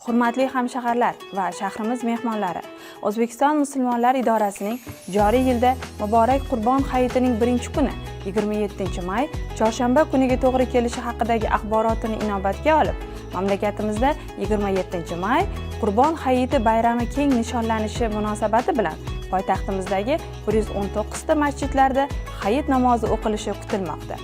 Hurmatli hamshaharlar va shahrimiz mehmonlari, O'zbekiston Musulmonlar idorasining joriy yilda muborak Qurbon hayitining birinchi kuni 27-may chorshanba kuniga to'g'ri kelishi haqidagi axborotini inobatga olib, mamlakatimizda 27-may Qurbon hayiti bayrami keng nishonlanishi munosabati bilan poytaxtimizdagi 119 ta masjidlarda hayit namozi o'qilishi kutilmoqda.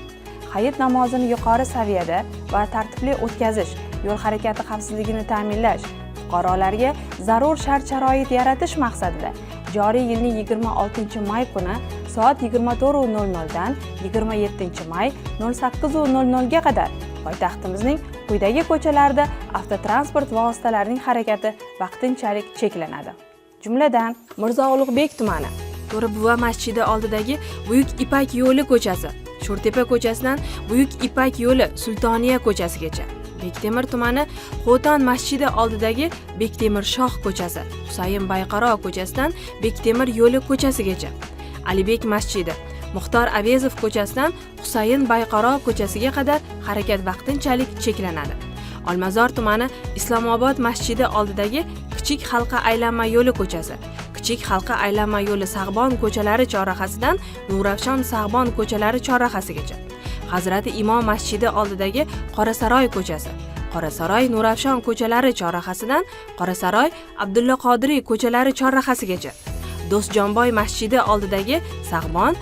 Hayit namozini yuqori saviyada va tartibli o'tkazish, yo'l harakati xavfsizligini ta'minlash, fuqarolarga zarur shart-sharoit yaratish maqsadida joriy yilning 26-may kuni soat 24:00 dan 27-may 08:00 ga qadar poytaxtimizning quyidagi ko'chalarida avtotransport vositalarining harakati vaqtinchalik cheklanadi. Jumladan, Mirzo Ulug'bek tumani, To'rabuva masjidi oldidagi Buyuk Ipak yo'li ko'chasi, Sho'rtepa ko'chasidan Buyuk Ipak yo'li Sultoniya ko'chasigacha, Bektemir tumani Xo'ton masjidi oldidagi Bektemir Shoh ko'chasi, Husayn Bayqaro ko'chasidan Bektemir yo'li ko'chasigacha, Alibek masjidi, Muxtor Avezov ko'chasidan Husayn Bayqaro ko'chasiga qadar harakat vaqtinchalik cheklanadi. Olmazor tumani Islomobod masjidi oldidagi Kichik halqa aylanma yo'li ko'chasi, Kichik halqa aylanma yo'li Sag'bon ko'chalari chorrahasidan Nurafshon Sag'bon ko'chalari chorrahasigacha, Hazrati Imom masjidi oldidagi Qorasaroy ko'chasi, Qorasaroy Nurafshon ko'chalari chorrahasidan Qorasaroy Abdulla Qodiriy ko'chalari chorrahasigacha, Do'stjonboy masjidi oldidagi Sag'bon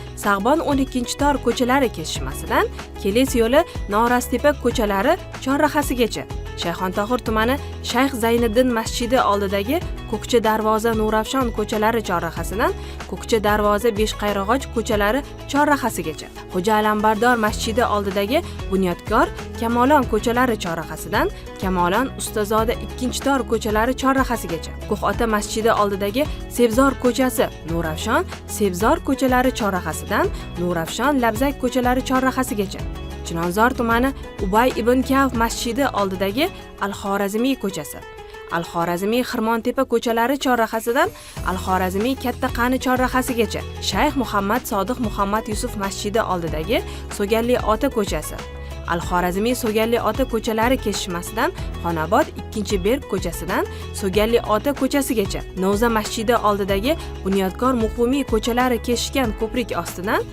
12-tor ko'chalari kesishmasidan Keles yo'li Norastepa ko'chalari chorrahasigacha, Shayxontohur tumani Shayx Zayniddin masjidi oldidagi Ko'kcha darvoza Nurafshon ko'chalari chorrahasidan Ko'kcha darvoza Beshqayrag'och ko'chalari chorrahasigacha, Xo'ja Alambardor masjidi oldidagi Bunyodkor Kamolon ko'chalari chorrahasidan Kamolon Ustazoda 2-tor ko'chalari chorrahasigacha, Ko'xota masjidi oldidagi Sebzor ko'chasi Nurafshon Sebzor ko'chalari chorrahasidan Nurafshon Labzak ko'chalari chorrahasigacha, Chinonzor tumani Ubay ibn Kaf masjidi oldidagi Al-Xorazmiy ko'chasi, Al-Xorazmiy Xirmontepa ko'chalari chorrahasidan Al-Xorazmiy Katta Qani chorrahasigacha, Shayx Muhammad Sodiq Muhammad Yusuf masjidi oldidagi So'galli ota ko'chasi, Al-Xorazmiy So'galli ota ko'chalari kesishmasidan Xonobod 2-Berk ko'chasidan So'galli ota ko'chasigacha, Novza masjidi oldidagi Bunyodkor Muqimiy ko'chalari kesishgan ko'prik ostidan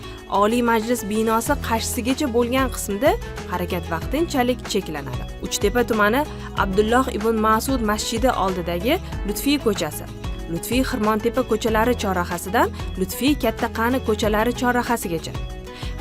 Oliy Majlis binosi qarshisigacha bo'lgan qismda harakat vaqtinchalik cheklanadi. Uchtepa tumani Abdulloh ibn Mas'ud masjidi oldidagi Lutfiy ko'chasi, Lutfiy Xirmontepa ko'chalari chorrahasidan Lutfiy Katta Qani ko'chalari chorrahasigacha,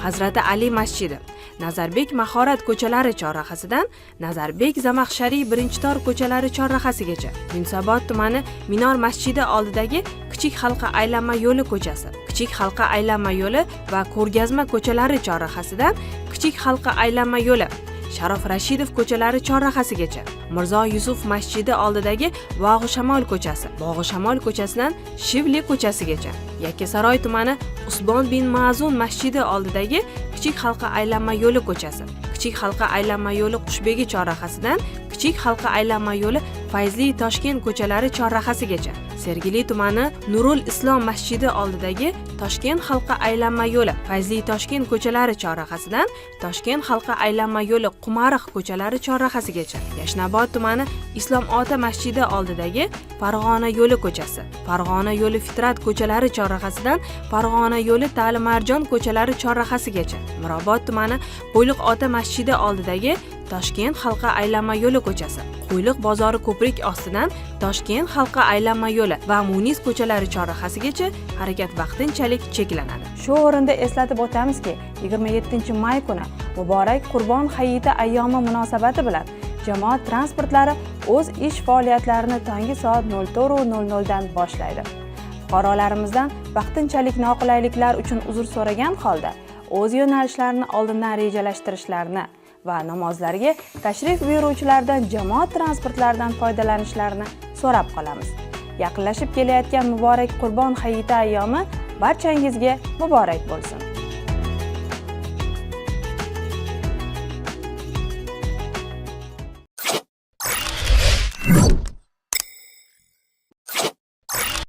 Hazrati Ali masjidi, Nazarbek Mahorat ko'chalari chorrahasidan Nazarbek Zamaxshariy 1-tor ko'chalari chorrahasigacha, Yunusobod tumani Minor masjidi oldidagi Kichik halqa aylanma yo'li ko'chasi, Kichik halqa aylanma yo'li va Ko'rgazma ko'chalari chorrahasidan Kichik halqa aylanma yo'li Sharof Rashidov ko'chalari chorrahasigacha, Mirzo Yusuf masjidi oldidagi Bog'i Shamol ko'chasi, Bog'i Shamol ko'chasidan Shivli ko'chasigacha, Yakkasaroy tumani Usmon bin Ma'zun masjidi oldidagi Kichik halqa aylanma yo'li ko'chasi, Kichik halqa aylanma yo'li Qushbegi chorrahasidan Kichik halqa aylanma yo'li Fayzli Toshkent ko'chalari chorrahasigacha, Sergeli tumani Nurul Islom masjidi oldidagi Toshkent halqa aylanma yo'li Fayzli Toshkent ko'chalari chorrahasidan Toshkent halqa aylanma yo'li Qumariq ko'chalari chorrahasigacha, Yashnobod tumani Islom ota masjidi oldidagi Farg'ona yo'li ko'chasi, Farg'ona yo'li Fitrat ko'chalari chorrahasidan Farg'ona yo'li Ta'limarjon ko'chalari chorrahasigacha, Mirobod tumani Qo'yliq ota masjidi oldidagi Toshkent halqa aylanma yo'li ko'chasi, Qo'yliq bozori ko'prik ostidan Toshkent halqa aylanma yo'li va Munis ko'chalari chorrahasigacha harakat vaqtinchalik cheklanadi. Shu o'rinda eslatib o'tamizki, 27-may kuni muborak Qurbon hayiti ayyomi munosabati bilan jamoat transportlari o'z ish faoliyatlarini tonggi soat 04:00 dan boshlaydi. Fuqarolarimizdan vaqtinchalik noqulayliklar uchun uzr so'ragan holda o'z yo'nalishlarini oldindan rejalashtirishlarini va namozlarga tashrif buyuruvchilardan jamoat transportlaridan foydalanishlarini so'rab qolamiz. Yaqinlashib kelayotgan muborak Qurbon hayiti ayyomi barchangizga muborak bo'lsin.